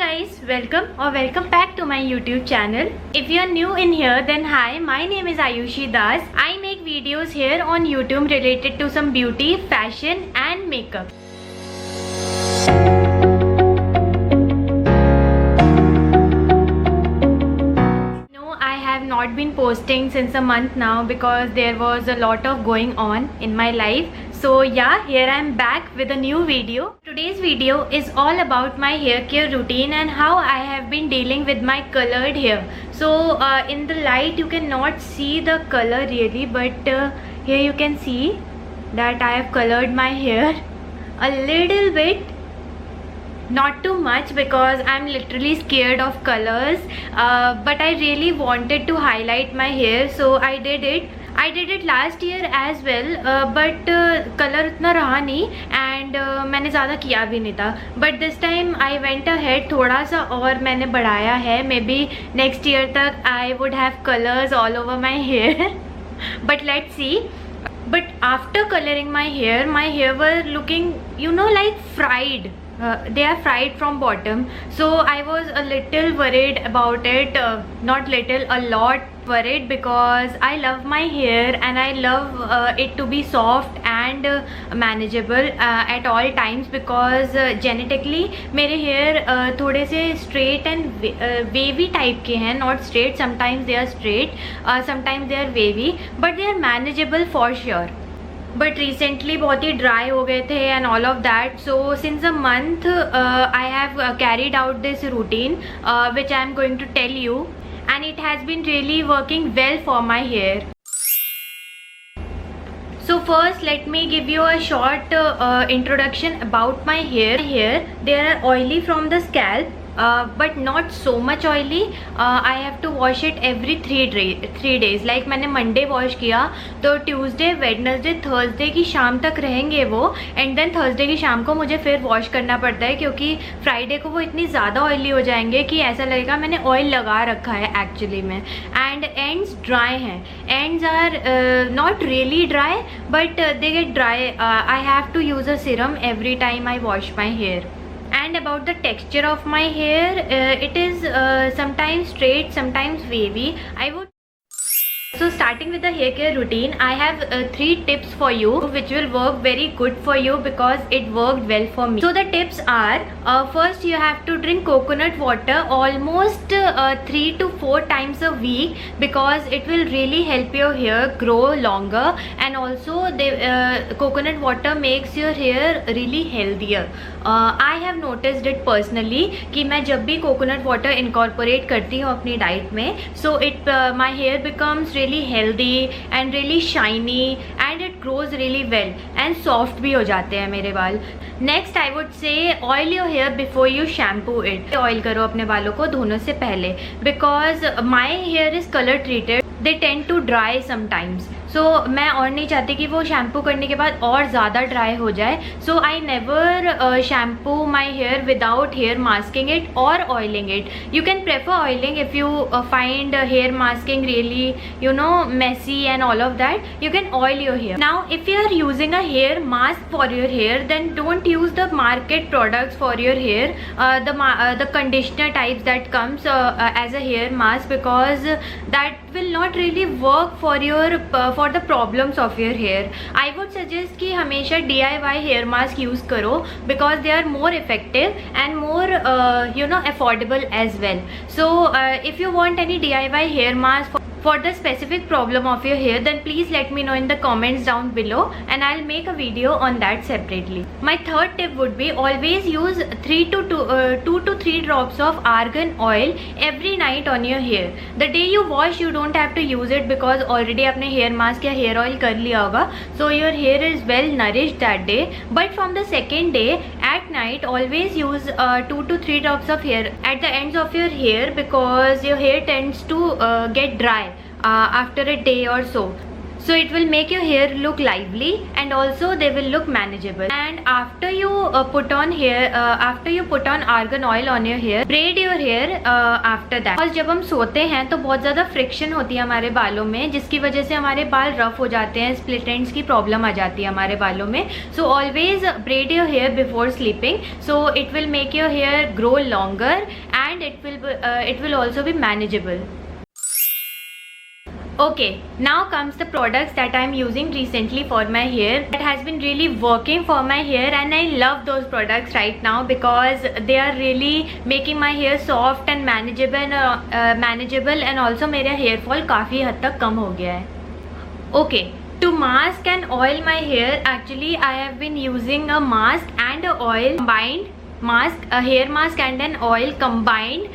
guys, welcome back to my YouTube channel. If you are new in here, then hi, my name is Ayushi Das. I make videos here on YouTube related to some beauty, fashion and makeup. No, I have not been posting since a month now because there was a lot of going on in my life. So yeah, here I am back with a new video. Today's video is all about my hair care routine and how I have been dealing with my colored hair. So in the light you cannot see the color really, but here you can see that I have colored my hair a little bit. Not too much because I'm literally scared of colors, but I really wanted to highlight my hair, so I did it. I did it last year as well, but color उतना रहा नहीं and मैंने ज़्यादा किया भी नहीं था. But this time I went ahead, थोड़ा सा और मैंने बढ़ाया है. Maybe next year तक I would have colors all over my hair. But let's see. But after coloring my hair were looking, you know, like fried. They are fried from bottom, so I was a little worried about it. Not little, a lot worried, because I love my hair and I love it to be soft and manageable at all times, because genetically मेरे hair थोड़े से straight and wavy type के हैं. Not straight, sometimes they are straight, sometimes they are wavy, but they are manageable for sure. But recently बहुत ही dry हो गए थे and all of that. So since a month I have carried out this routine which I am going to tell you, and it has been really working well for my hair. So first let me give you a short introduction about my hair. They are oily from the scalp, but not so much oily. I have to wash it every 3 days. Like मैंने Monday wash किया तो Tuesday, Wednesday, Thursday की शाम तक रहेंगे वो, and then Thursday की शाम को मुझे फिर wash करना पड़ता है, क्योंकि Friday को वो इतनी ज़्यादा oily हो जाएंगे कि ऐसा लगेगा मैंने oil लगा रखा है actually में. And ends dry हैं. Ends are not really dry, but they get dry. I have to use a serum every time I wash my hair. And about the texture of my hair, it is sometimes straight, sometimes wavy. So starting with the hair care routine, I have 3 tips for you which will work very good for you because it worked well for me. So the tips are, first you have to drink coconut water almost 3 to 4 times a week, because it will really help your hair grow longer, and also the coconut water makes your hair really healthier. I have noticed it personally कि मैं जब भी coconut water incorporate करती हूँ अपनी diet में, so my hair becomes really healthy and really shiny, and it grows really well and soft भी हो जाते हैं मेरे बाल. Next I would say oil your hair before you shampoo it. Oil करो अपने बालों को धोने से पहले, because my hair is color treated. They tend to dry sometimes. So मैं और नहीं चाहती कि वो शैम्पू करने के बाद और ज़्यादा ड्राई हो जाए. So I never shampoo my hair without hair masking it or oiling it. You can prefer oiling if you find hair masking really, you know, messy and all of that. You can oil your hair. Now if you are using a hair mask for your hair, then don't use the market products for your hair, the conditioner types that comes as a hair mask, because that will not really work for your for the problems of your hair. I would suggest कि हमेशा DIY hair mask use करो, because they are more effective and more you know, affordable as well. So if you want any DIY hair mask for the specific problem of your hair, then please let me know in the comments down below, and I'll make a video on that separately. My third tip would be always use 2 to 3 drops of argan oil every night on your hair. The day you wash, you don't have to use it because already आपने hair mask या hair oil कर लिया होगा, so your hair is well nourished that day. But from the second day at night, always use 2 to 3 drops of hair at the ends of your hair, because your hair tends to get dry after a day or so. so it will make your hair look lively and also they will look manageable. And after you put on argan oil on your hair, braid your hair after that. और जब हम सोते हैं तो बहुत ज़्यादा friction होती है हमारे बालों में, जिसकी वजह से हमारे बाल रफ हो जाते हैं, स्प्लिट एंड्स की प्रॉब्लम आ जाती है हमारे बालों में. So always braid your hair before sleeping, so it will make your hair grow longer and it will also be manageable. Okay, now comes the products that I am using recently for my hair that has been really working for my hair, and I love those products right now because they are really making my hair soft and manageable and also मेरा hair fall काफ़ी हद तक कम हो गया है. Okay, to mask and oil my hair, actually I have been using a mask and a oil combined, a hair mask and an oil combined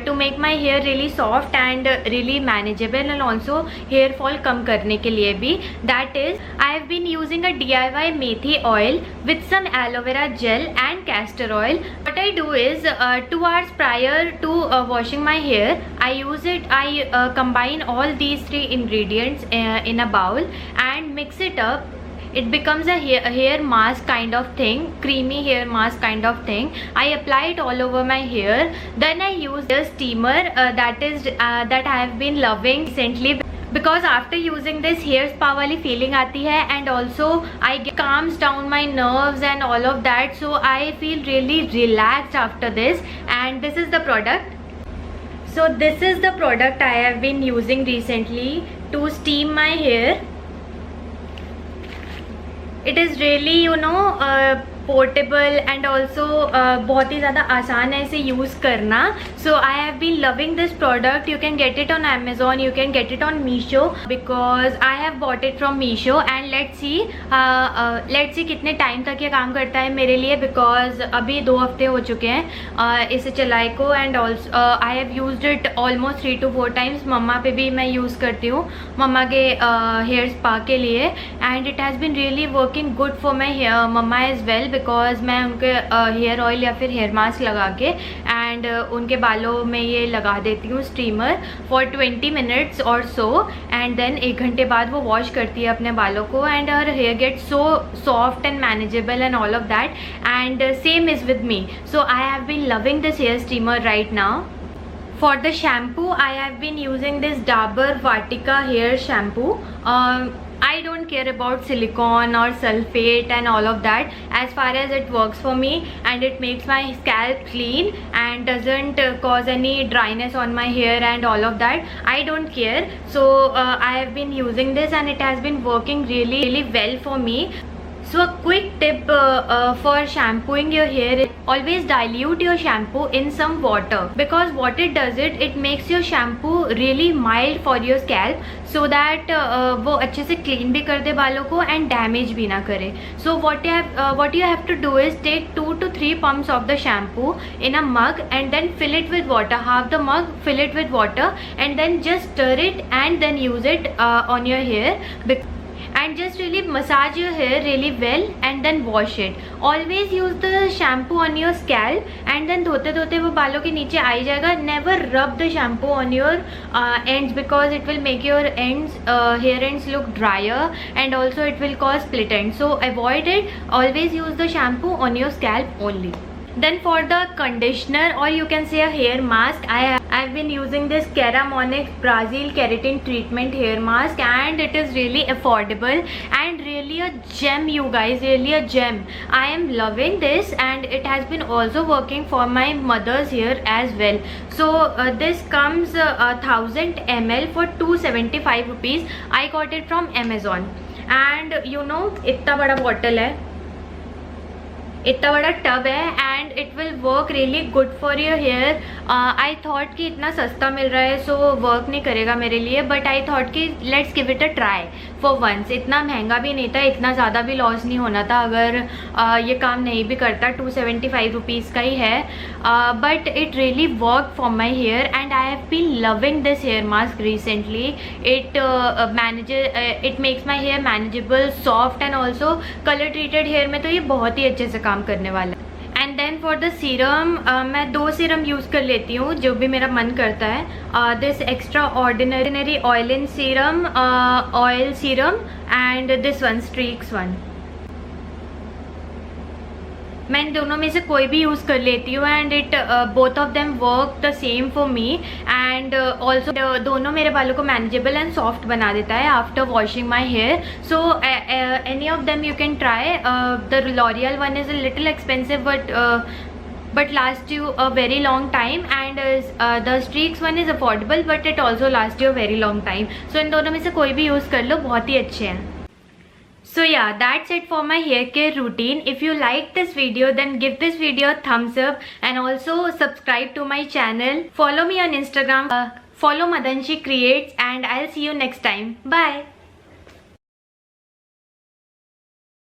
to make my hair really soft and really manageable and also hair fall कम करने के लिए भी. That is, I have been using a DIY methi oil with some aloe vera gel and castor oil. What I do is 2 hours prior to washing my hair, I combine all these 3 ingredients in a bowl and mix it up. It becomes a hair mask kind of thing, creamy hair mask kind of thing. I apply it all over my hair. Then I use the steamer that I have been loving recently because after using this hair spa wali feeling aati hai and also I calms down my nerves and all of that, so I feel really relaxed after this. And this is the product. So this is the product I have been using recently to steam my hair. It is really portable and also बहुत ही ज़्यादा आसान है इसे use करना. So I have been loving this product. You can get it on Amazon, you can get it on Meesho because I have bought it from Meesho. And let's see कितने time तक ये काम करता है मेरे लिए, बिकॉज अभी 2 हफ्ते हो चुके हैं इसे चलाए को. And also I have used it almost 3 to 4 times. मम्मा पे भी मैं यूज़ करती हूँ, मम्मा के हेयर स्पा के लिए. And it has been really working good for my mumma as well because मैं उनके हेयर ऑयल या फिर हेयर मास्क लगा के एंड उनके बालों में ये लगा देती हूँ स्टीमर फॉर 20 minutes और सो. एंड देन 1 घंटे बाद वो वॉश करती है अपने बालों को and her hair get so soft and manageable and all of that. And same is with me. So I have been loving this hair steamer right now. For the shampoo, I have been using this Dabur Vatika hair shampoo. I don't care about silicone or sulfate and all of that, as far as it works for me and it makes my scalp clean and doesn't cause any dryness on my hair and all of that. I don't care. So I have been using this and it has been working really well for me. So a quick tip for shampooing your hair, always dilute your shampoo in some water because what it does, it makes your shampoo really mild for your scalp so that वो अच्छे से clean भी कर दे बालों को and damage भी ना करे. So what you have to do is take 2 to 3 pumps of the shampoo in a mug and then fill it with water. Half the mug fill it with water and then just stir it and then use it on your hair. And just really massage your hair really well and then wash it. Always use the shampoo on your scalp and then धोते धोते वो बालों के नीचे आ जाएगा. Never rub the shampoo on your ends because it will make your hair ends look drier and also it will cause split ends. So avoid it. Always use the shampoo on your scalp only. Then for the conditioner or you can say a hair mask, I've been using this Keramonics Brazil Keratin Treatment hair mask and it is really affordable and really a gem, you guys, really a gem. I am loving this and it has been also working for my mother's hair as well. So this comes 1000 ml for 275 rupees. I got it from Amazon and इतना बड़ा bottle है, इतना बड़ा tub है and it will work really good for your hair. I thought कि इतना सस्ता मिल रहा है सो वर्क नहीं करेगा मेरे लिए, बट आई थॉट कि let's give it a try for once. इतना महंगा भी नहीं था, इतना ज़्यादा भी लॉस नहीं होना था अगर ये काम नहीं भी करता. 275 रुपीज़ का ही है but it really work for my hair and I have been loving this hair mask recently. It makes my hair manageable, soft and also colour treated hair में तो ये बहुत ही अच्छे से काम करने वाला है. And then for the serum मैं 2 सीरम यूज़ कर लेती हूँ जो भी मेरा मन करता है. This extra ordinary oil in serum, oil serum, and this one streaks one. मैं इन दोनों में से कोई भी यूज़ कर लेती हूँ and it both of them work the same for me. And also दोनों मेरे बालों को मैनेजेबल एंड सॉफ्ट बना देता है after washing my hair. So any of them you can try. The L'Oréal one is a little expensive but last you a very long time, and the streaks one is affordable but it also lasts you a very long time. So इन दोनों में से कोई भी use कर लो, बहुत ही अच्छे हैं. So yeah, that's it for my hair care routine. If you like this video, then give this video a thumbs up and also subscribe to my channel. Follow me on Instagram. Follow Madanshi Creates, and I'll see you next time. Bye.